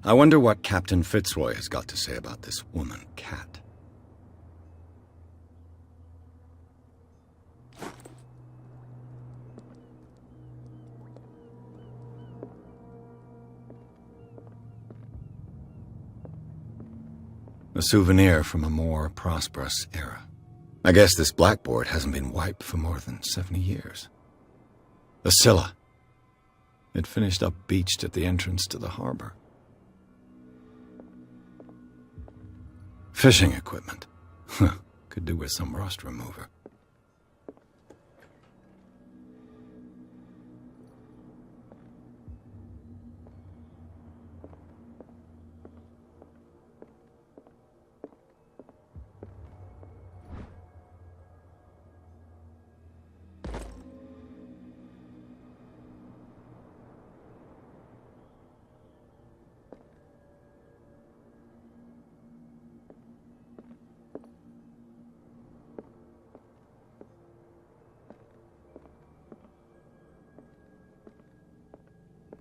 I wonder what Captain Fitzroy has got to say about this woman, Cat. A souvenir from a more prosperous era. I guess this blackboard hasn't been wiped for more than 70 years. The Scylla. It finished up beached at the entrance to the harbor. Fishing equipment. Could do with some rust remover.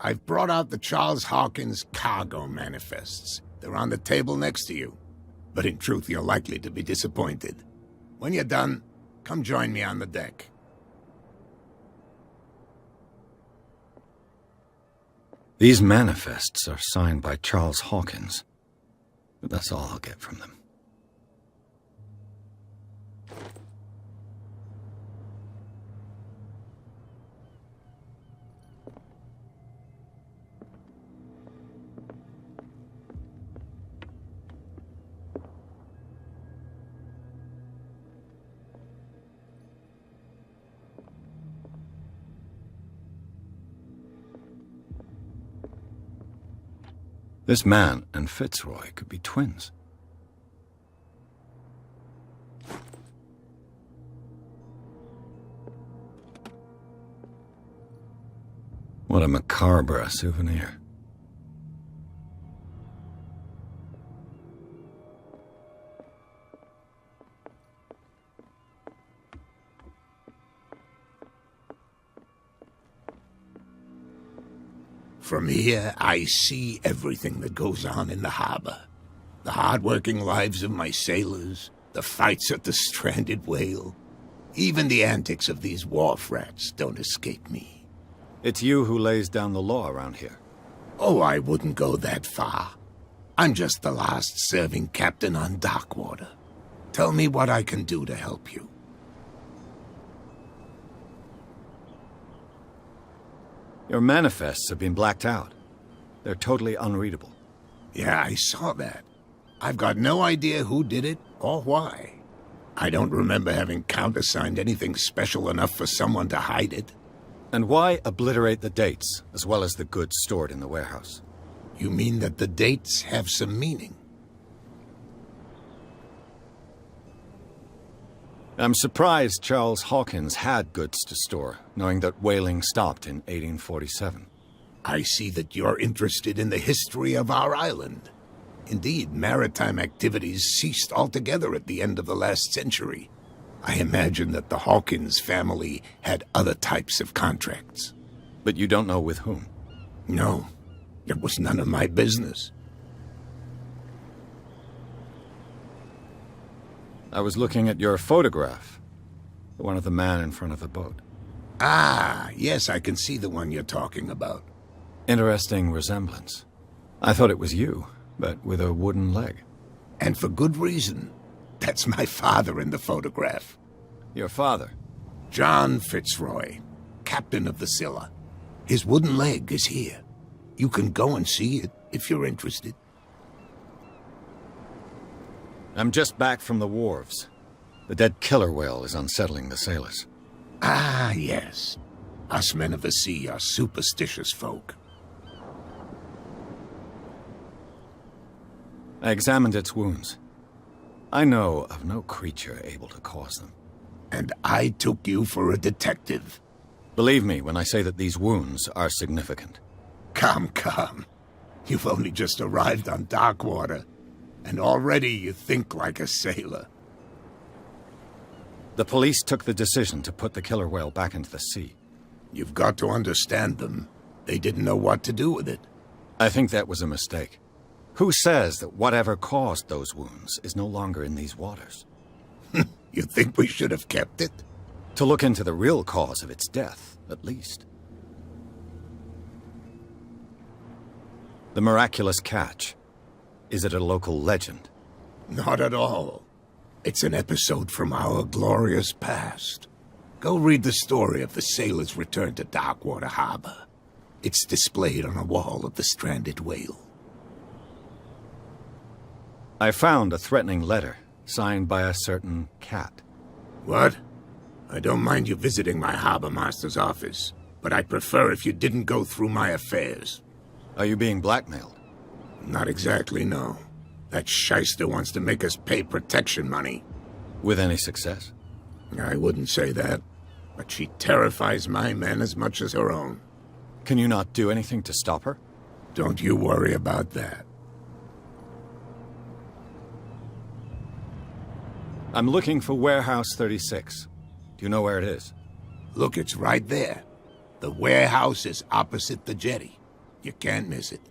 I've brought out the Charles Hawkins cargo manifests. They're on the table next to you. But in truth, you're likely to be disappointed. When you're done, come join me on the deck. These manifests are signed by Charles Hawkins. But that's all I'll get from them. This man and Fitzroy could be twins. What a macabre souvenir. From here, I see everything that goes on in the harbor. The hard-working lives of my sailors, the fights at the stranded whale. Even the antics of these wharf rats don't escape me. It's you who lays down the law around here. Oh, I wouldn't go that far. I'm just the last serving captain on Darkwater. Tell me what I can do to help you. Your manifests have been blacked out. They're totally unreadable. Yeah, I saw that. I've got no idea who did it or why. I don't remember having countersigned anything special enough for someone to hide it. And why obliterate the dates, as well as the goods stored in the warehouse? You mean that the dates have some meaning? I'm surprised Charles Hawkins had goods to store, knowing that whaling stopped in 1847. I see that you're interested in the history of our island. Indeed, maritime activities ceased altogether at the end of the last century. I imagine that the Hawkins family had other types of contracts. But you don't know with whom? No, it was none of my business. I was looking at your photograph. The one of the man in front of the boat. Ah, yes, I can see the one you're talking about. Interesting resemblance. I thought it was you, but with a wooden leg. And for good reason. That's my father in the photograph. Your father? John Fitzroy, captain of the Scylla. His wooden leg is here. You can go and see it if you're interested. I'm just back from the wharves. The dead killer whale is unsettling the sailors. Ah, yes. Us men of the sea are superstitious folk. I examined its wounds. I know of no creature able to cause them. And I took you for a detective. Believe me when I say that these wounds are significant. Come, come. You've only just arrived on Darkwater, and already you think like a sailor. The police took the decision to put the killer whale back into the sea. You've got to understand them. They didn't know what to do with it. I think that was a mistake. Who says that whatever caused those wounds is no longer in these waters? You think we should have kept it? To look into the real cause of its death, at least. The miraculous catch. Is it a local legend? Not at all. It's an episode from our glorious past. Go read the story of the sailor's return to Darkwater Harbor. It's displayed on a wall of the stranded whale. I found a threatening letter, signed by a certain cat. What? I don't mind you visiting my harbor master's office, but I'd prefer if you didn't go through my affairs. Are you being blackmailed? Not exactly, no. That shyster wants to make us pay protection money. With any success? I wouldn't say that, but she terrifies my men as much as her own. Can you not do anything to stop her? Don't you worry about that. I'm looking for Warehouse 36. Do you know where it is? Look, it's right there. The warehouse is opposite the jetty. You can't miss it.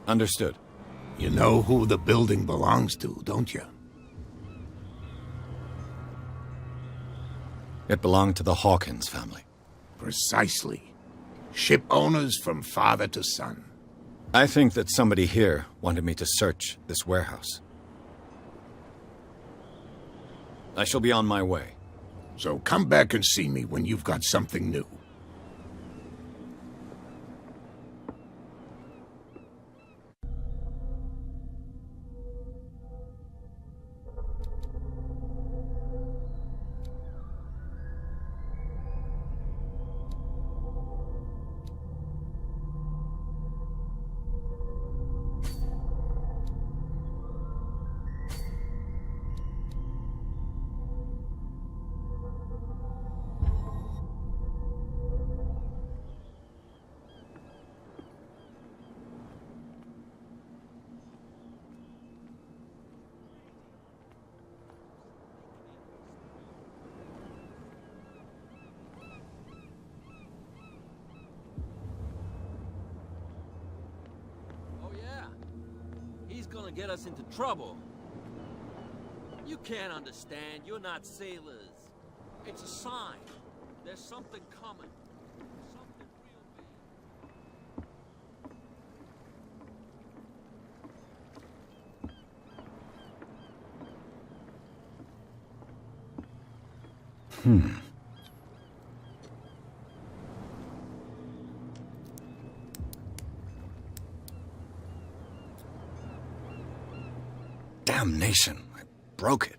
Understood. You know who the building belongs to, don't you? It belonged to the Hawkins family. Precisely. Ship owners from father to son. I think that somebody here wanted me to search this warehouse. I shall be on my way. So come back and see me when you've got something new. Gonna get us into trouble. You can't understand. You're not sailors. It's a sign. There's something coming. Something real big. Damnation, I broke it.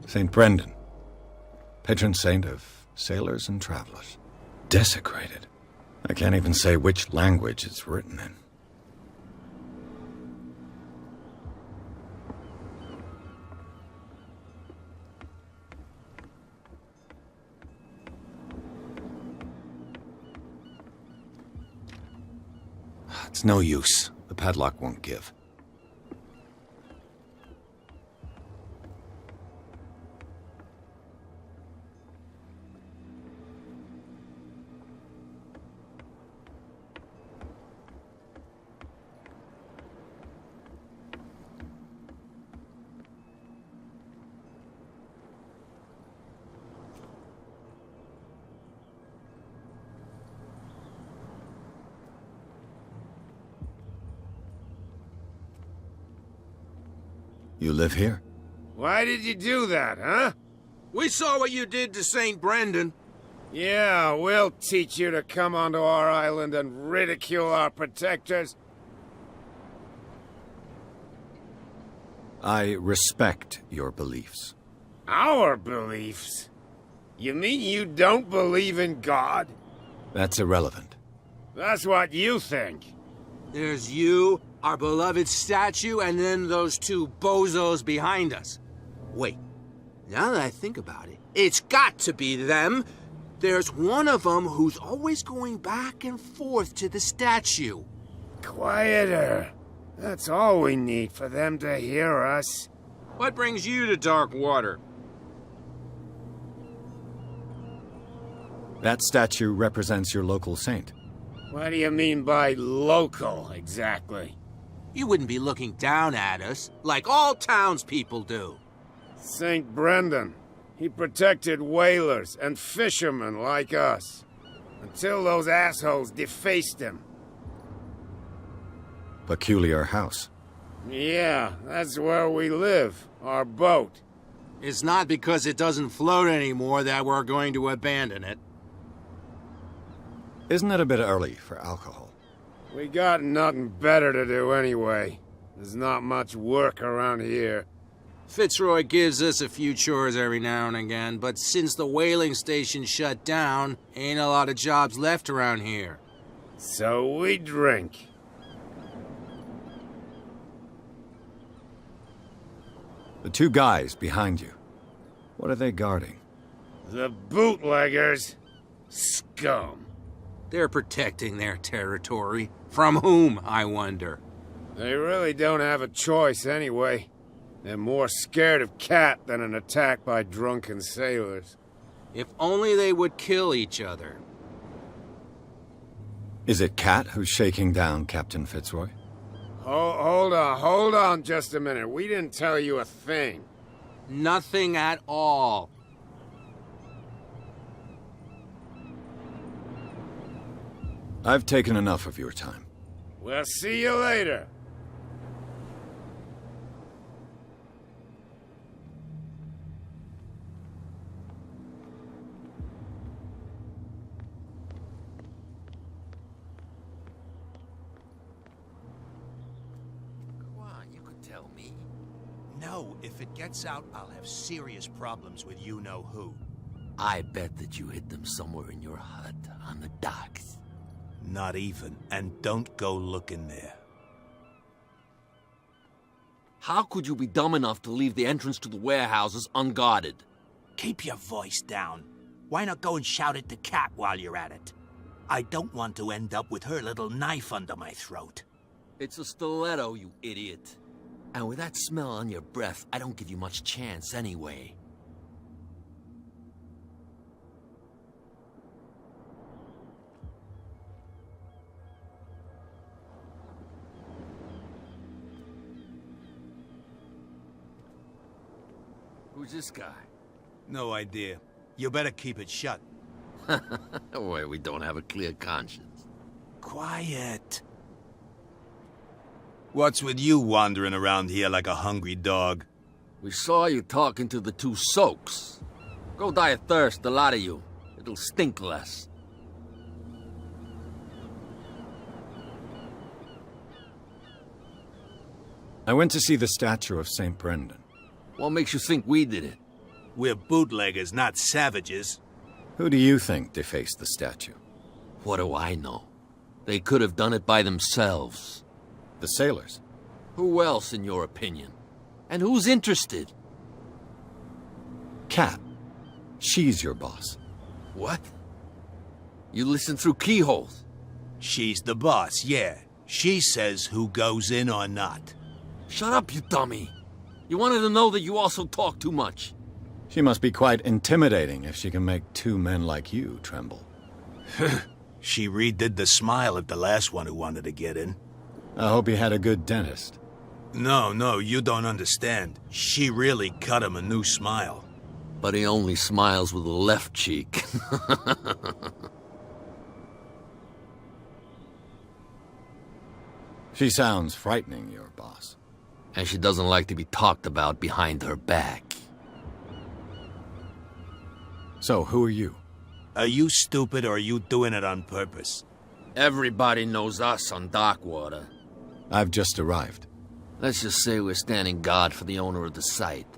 St. Brendan, patron saint of sailors and travelers. Desecrated. I can't even say which language it's written in. It's no use. The padlock won't give. You live here? Why did you do that, huh? We saw what you did to St. Brendan. Yeah, we'll teach you to come onto our island and ridicule our protectors. I respect your beliefs. Our beliefs? You mean you don't believe in God? That's irrelevant. That's what you think. There's you, our beloved statue, and then those two bozos behind us. Wait, Now that I think about it, it's got to be them. There's one of them who's always going back and forth to the statue. Quieter. That's all we need for them to hear us. What brings you to dark water? That statue represents your local saint. What do you mean by local, exactly? You wouldn't be looking down at us like all townspeople do. St. Brendan. He protected whalers and fishermen like us. Until those assholes defaced him. Peculiar house. Yeah, that's where we live. Our boat. It's not because it doesn't float anymore that we're going to abandon it. Isn't it a bit early for alcohol? We got nothing better to do anyway. There's not much work around here. Fitzroy gives us a few chores every now and again, but since the whaling station shut down, ain't a lot of jobs left around here. So we drink. The two guys behind you. What are they guarding? The bootleggers. Scum. They're protecting their territory. From whom, I wonder? They really don't have a choice anyway. They're more scared of Cat than an attack by drunken sailors. If only they would kill each other. Is it Cat who's shaking down Captain Fitzroy? Hold on just a minute. We didn't tell you a thing. Nothing at all. I've taken enough of your time. We'll see you later. Come on, you could tell me. No, if it gets out, I'll have serious problems with you-know-who. I bet that you hid them somewhere in your hut on the docks. Not even, and don't go looking there. How could you be dumb enough to leave the entrance to the warehouses unguarded? Keep your voice down. Why not go and shout at the cat while you're at it? I don't want to end up with her little knife under my throat. It's a stiletto, you idiot. And with that smell on your breath, I don't give you much chance anyway. Who's this guy? No idea. You better keep it shut. Well, we don't have a clear conscience. Quiet. What's with you wandering around here like a hungry dog? We saw you talking to the two soaks. Go die of thirst, the lot of you. It'll stink less. I went to see the statue of St. Brendan. What makes you think we did it? We're bootleggers, not savages. Who do you think defaced the statue? What do I know? They could have done it by themselves. The sailors. Who else, in your opinion? And who's interested? Cat. She's your boss. What? You listen through keyholes? She's the boss, yeah. She says who goes in or not. Shut up, you dummy. You wanted to know that you also talk too much. She must be quite intimidating if she can make two men like you tremble. She redid the smile at the last one who wanted to get in. I hope he had a good dentist. No, you don't understand. She really cut him a new smile. But he only smiles with the left cheek. She sounds frightening, your boss. And she doesn't like to be talked about behind her back. So, who are you? Are you stupid or are you doing it on purpose? Everybody knows us on Darkwater. I've just arrived. Let's just say we're standing guard for the owner of the site.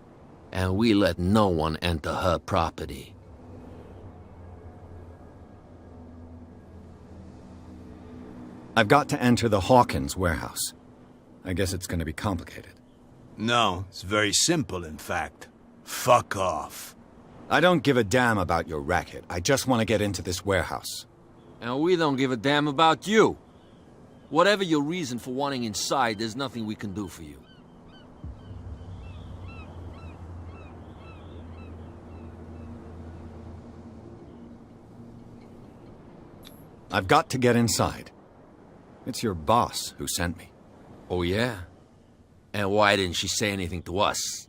And we let no one enter her property. I've got to enter the Hawkins warehouse. I guess it's going to be complicated. No, it's very simple, in fact. Fuck off. I don't give a damn about your racket. I just want to get into this warehouse. And we don't give a damn about you. Whatever your reason for wanting inside, there's nothing we can do for you. I've got to get inside. It's your boss who sent me. Oh, yeah? And why didn't she say anything to us?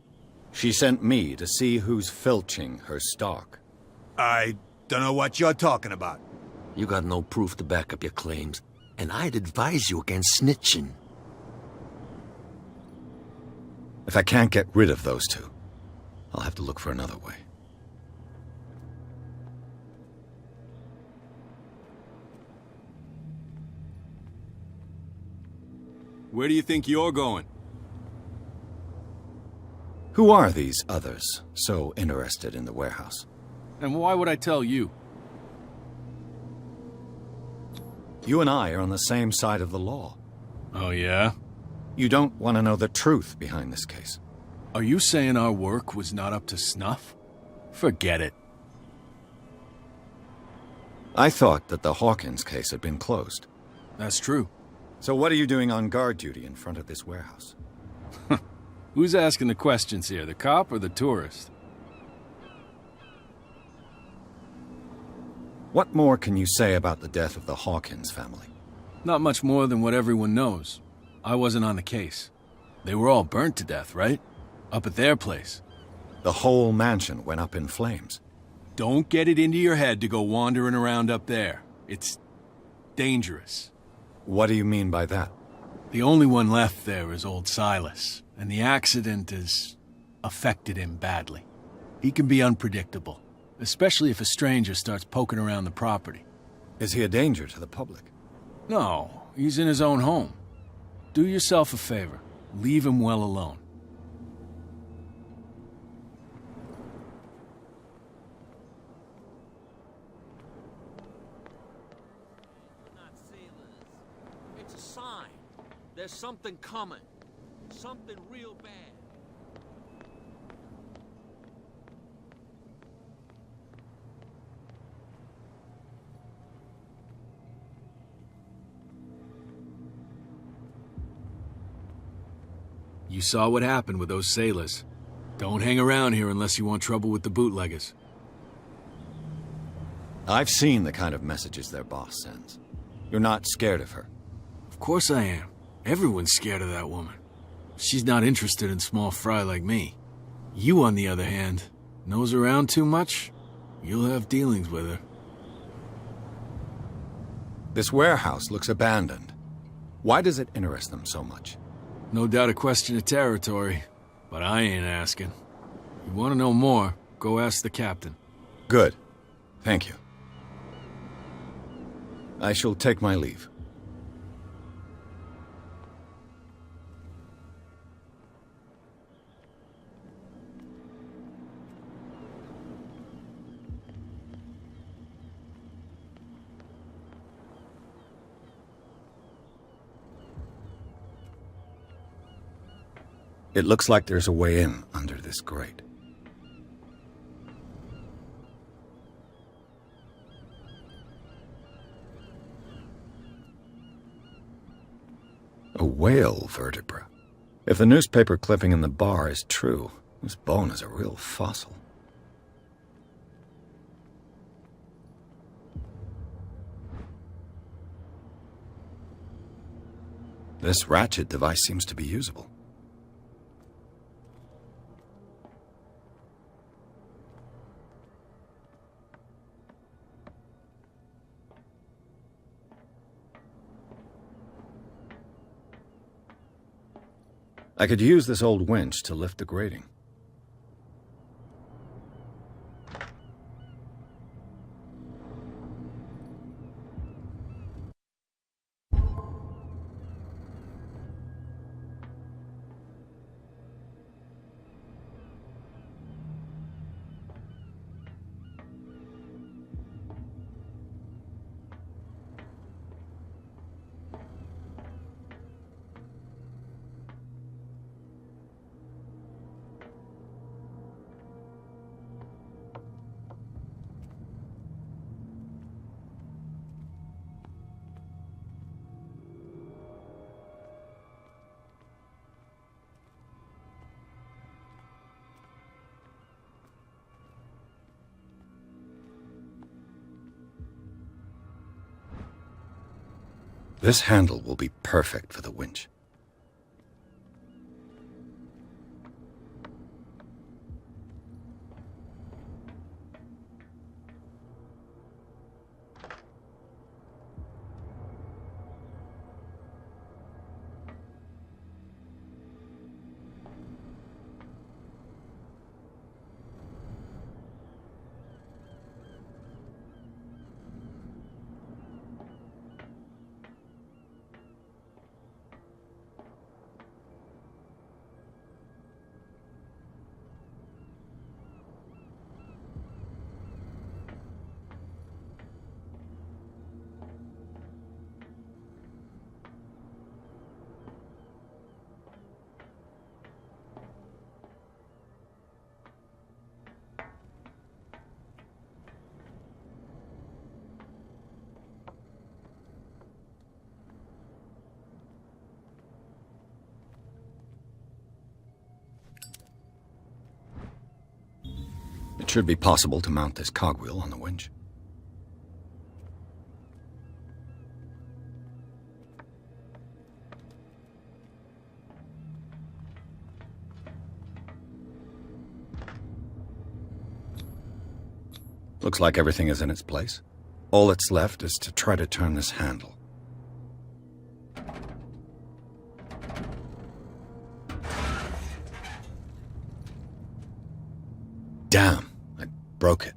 She sent me to see who's filching her stock. I don't know what you're talking about. You got no proof to back up your claims, and I'd advise you against snitching. If I can't get rid of those two, I'll have to look for another way. Where do you think you're going? Who are these others so interested in the warehouse? And why would I tell you? You and I are on the same side of the law. Oh, yeah? You don't want to know the truth behind this case. Are you saying our work was not up to snuff? Forget it. I thought that the Hawkins case had been closed. That's true. So what are you doing on guard duty in front of this warehouse? Who's asking the questions here, the cop or the tourist? What more can you say about the death of the Hawkins family? Not much more than what everyone knows. I wasn't on the case. They were all burnt to death, right? Up at their place. The whole mansion went up in flames. Don't get it into your head to go wandering around up there. It's dangerous. What do you mean by that? The only one left there is old Silas, and the accident has affected him badly. He can be unpredictable, especially if a stranger starts poking around the property. Is he a danger to the public? No, he's in his own home. Do yourself a favor. Leave him well alone. We're not sailors. It's a sign. There's something coming. Something real bad. You saw what happened with those sailors. Don't hang around here unless you want trouble with the bootleggers. I've seen the kind of messages their boss sends. You're not scared of her. Of course I am. Everyone's scared of that woman. She's not interested in small fry like me. You, on the other hand, nose around too much, you'll have dealings with her. This warehouse looks abandoned. Why does it interest them so much? No doubt a question of territory, but I ain't asking. You want to know more, go ask the captain. Good. Thank you. I shall take my leave. It looks like there's a way in under this grate. A whale vertebra. If the newspaper clipping in the bar is true, this bone is a real fossil. This ratchet device seems to be usable. I could use this old winch to lift the grating. This handle will be perfect for the winch. It should be possible to mount this cogwheel on the winch. Looks like everything is in its place. All that's left is to try to turn this handle. Damn, I broke it.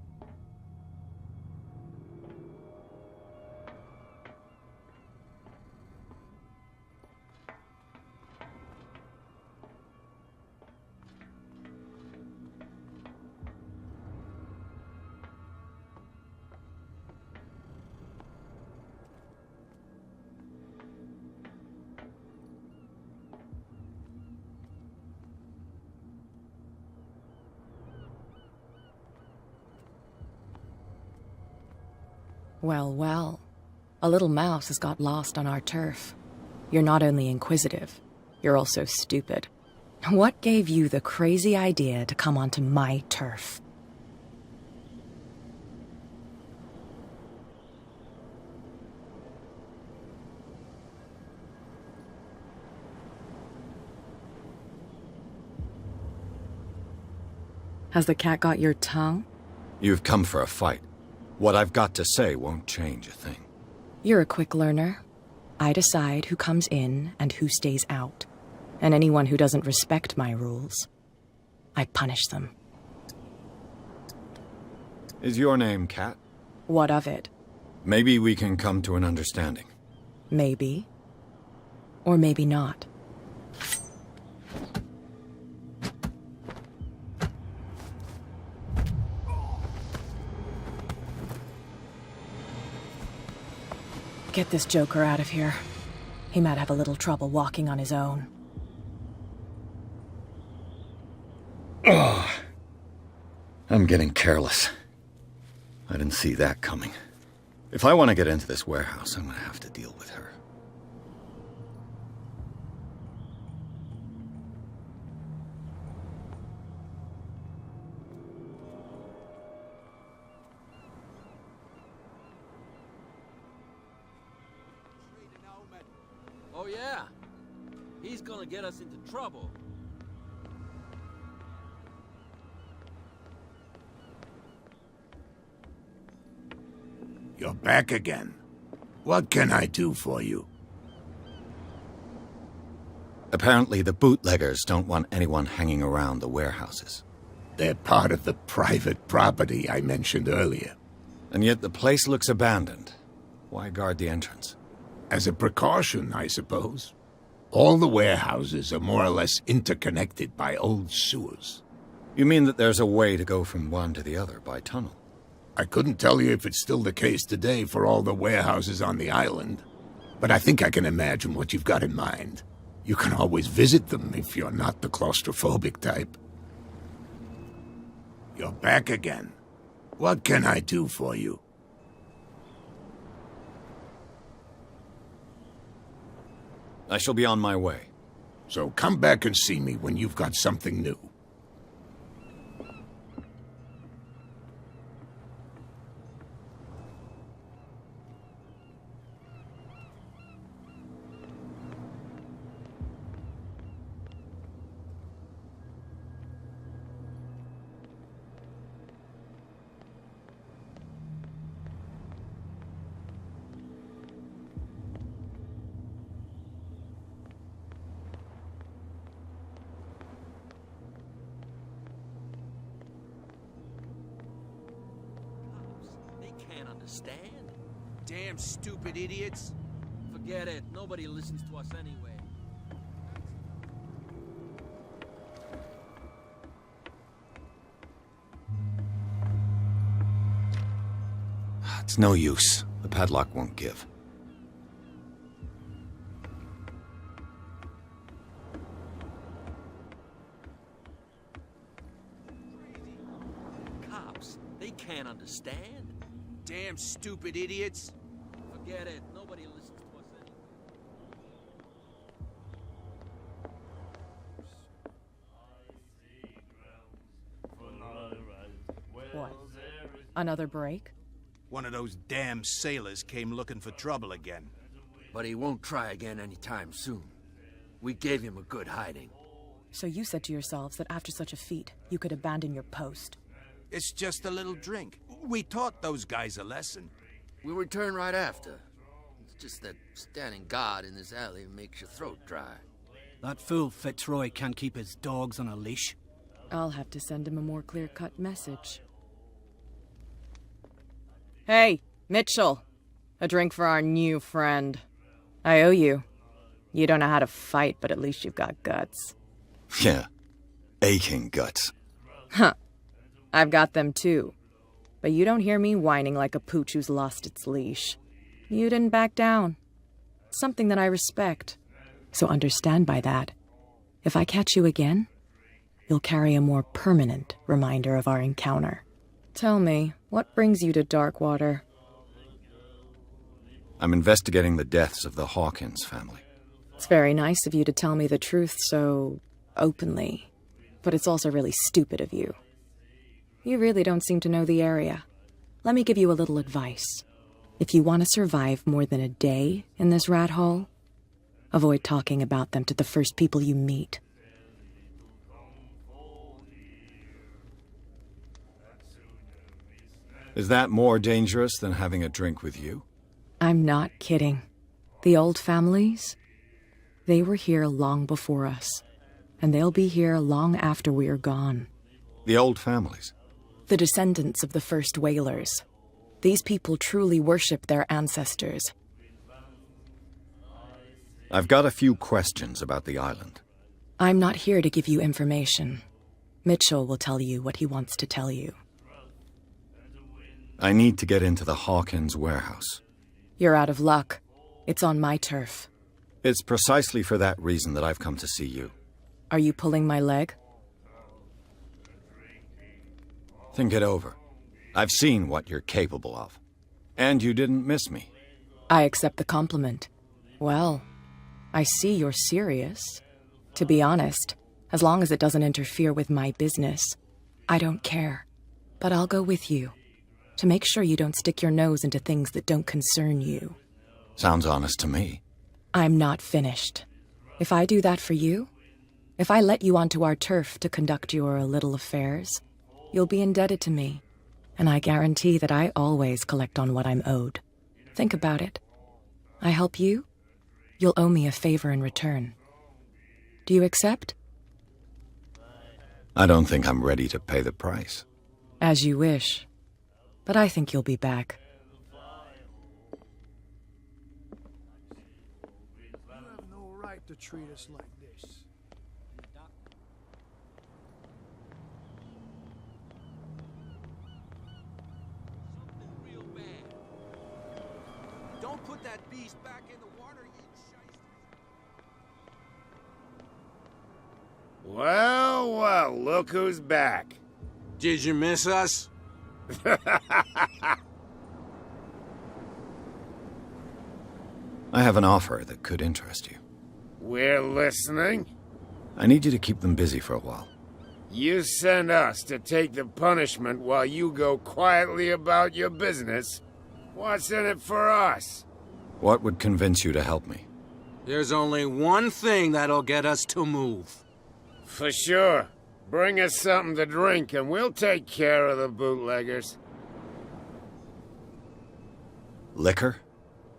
Well, well. A little mouse has got lost on our turf. You're not only inquisitive, you're also stupid. What gave you the crazy idea to come onto my turf? Has the cat got your tongue? You've come for a fight. What I've got to say won't change a thing. You're a quick learner. I decide who comes in and who stays out. And anyone who doesn't respect my rules, I punish them. Is your name Cat? What of it? Maybe we can come to an understanding. Maybe. Or maybe not. Get this joker out of here. He might have a little trouble walking on his own. I'm getting careless. I didn't see that coming. If I want to get into this warehouse, I'm going to have to deal with her. Oh yeah, he's gonna get us into trouble. You're back again. What can I do for you? Apparently, the bootleggers don't want anyone hanging around the warehouses. They're part of the private property I mentioned earlier. And yet the place looks abandoned. Why guard the entrance? As a precaution, I suppose. All the warehouses are more or less interconnected by old sewers. You mean that there's a way to go from one to the other by tunnel? I couldn't tell you if it's still the case today for all the warehouses on the island, but I think I can imagine what you've got in mind. You can always visit them if you're not the claustrophobic type. You're back again. What can I do for you? I shall be on my way. So come back and see me when you've got something new. can't understand? Damn stupid idiots. Forget it. Nobody listens to us anyway. It's no use. The padlock won't give. Cops, they can't understand. Damn stupid idiots. Forget it. Nobody listens to us anyway. What? Another break? One of those damn sailors came looking for trouble again. But he won't try again anytime soon. We gave him a good hiding. So you said to yourselves that after such a feat, you could abandon your post. It's just a little drink. We taught those guys a lesson. We'll return right after. It's just that standing guard in this alley makes your throat dry. That fool Fitzroy can't keep his dogs on a leash. I'll have to send him a more clear-cut message. Hey, Mitchell. A drink for our new friend. I owe you. You don't know how to fight, but at least you've got guts. Yeah. Aching guts. Huh. I've got them too. But you don't hear me whining like a pooch who's lost its leash. You didn't back down. Something that I respect. So understand by that, if I catch you again, you'll carry a more permanent reminder of our encounter. Tell me, what brings you to Darkwater? I'm investigating the deaths of the Hawkins family. It's very nice of you to tell me the truth so openly, but it's also really stupid of you. You really don't seem to know the area. Let me give you a little advice. If you want to survive more than a day in this rat hole, avoid talking about them to the first people you meet. Is that more dangerous than having a drink with you? I'm not kidding. The old families, they were here long before us, and they'll be here long after we're gone. The old families? The descendants of the first whalers. These people truly worship their ancestors. I've got a few questions about the island. I'm not here to give you information. Mitchell will tell you what he wants to tell you. I need to get into the Hawkins warehouse. You're out of luck. It's on my turf. It's precisely for that reason that I've come to see you. Are you pulling my leg? Think it over. I've seen what you're capable of. And you didn't miss me. I accept the compliment. Well, I see you're serious. To be honest, as long as it doesn't interfere with my business, I don't care. But I'll go with you, to make sure you don't stick your nose into things that don't concern you. Sounds honest to me. I'm not finished. If I do that for you, if I let you onto our turf to conduct your little affairs, you'll be indebted to me, and I guarantee that I always collect on what I'm owed. Think about it. I help you, you'll owe me a favor in return. Do you accept? I don't think I'm ready to pay the price. As you wish. But I think you'll be back. You have no right to treat us like this. Something real bad. Don't put that beast back in the water, you shyster. Well, well, look who's back. Did you miss us? I have an offer that could interest you. We're listening. I need you to keep them busy for a while. You send us to take the punishment while you go quietly about your business. What's in it for us? What would convince you to help me? There's only one thing that'll get us to move. For sure. Bring us something to drink and we'll take care of the bootleggers. Liquor?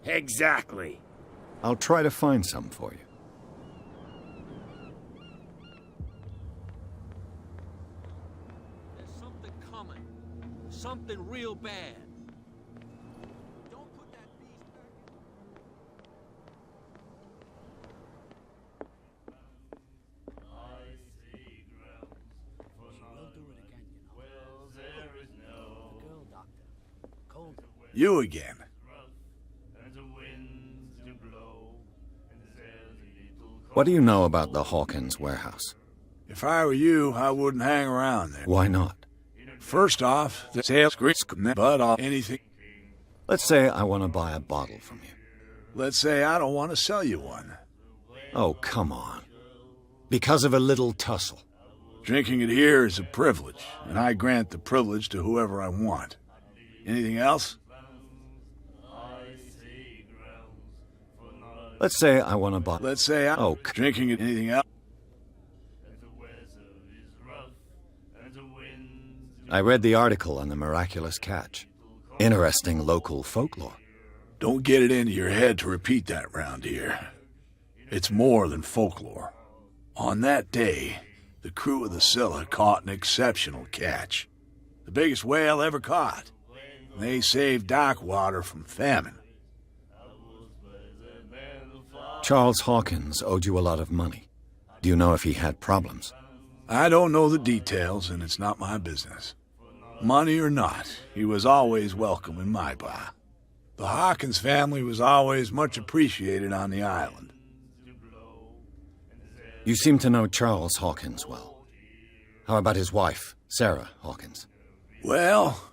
Exactly. I'll try to find some for you. There's something coming. Something real bad. You again. What do you know about the Hawkins warehouse? If I were you, I wouldn't hang around there. Why not? First off, the sales risk, but on anything. Let's say I want to buy a bottle from you. Let's say I don't want to sell you one. Oh, come on. Because of a little tussle. Drinking it here is a privilege, and I grant the privilege to whoever I want. Anything else? Let's say I want to buy... Let's say drinking it, anything else? I read the article on the miraculous catch. Interesting local folklore. Don't get it into your head to repeat that round here. It's more than folklore. On that day, the crew of the Scylla caught an exceptional catch. The biggest whale ever caught. They saved Darkwater from famine. Charles Hawkins owed you a lot of money. Do you know if he had problems? I don't know the details, and it's not my business. Money or not, he was always welcome in my bar. The Hawkins family was always much appreciated on the island. You seem to know Charles Hawkins well. How about his wife, Sarah Hawkins? Well,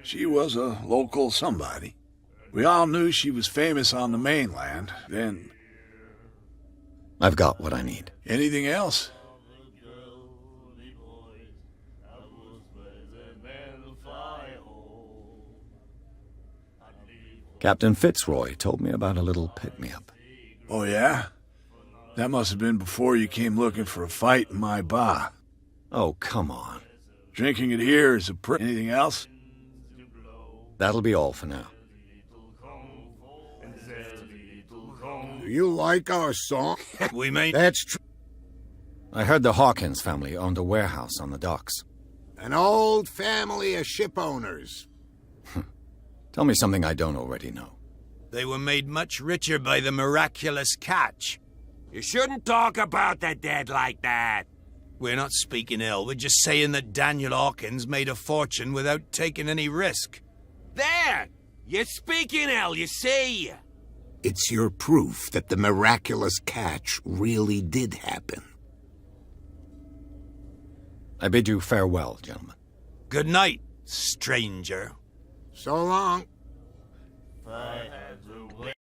she was a local somebody. We all knew she was famous on the mainland, then... I've got what I need. Anything else? Captain Fitzroy told me about a little pick-me-up. Oh, yeah? That must have been before you came looking for a fight in my bar. Oh, come on. Drinking it here is anything else? That'll be all for now. Do you like our song? We made... That's true. I heard the Hawkins family owned a warehouse on the docks. An old family of ship owners. Tell me something I don't already know. They were made much richer by the miraculous catch. You shouldn't talk about the dead like that. We're not speaking ill. We're just saying that Daniel Hawkins made a fortune without taking any risk. There! You're speaking ill, you see. It's your proof that the miraculous catch really did happen. I bid you farewell, gentlemen. Good night, stranger. So long.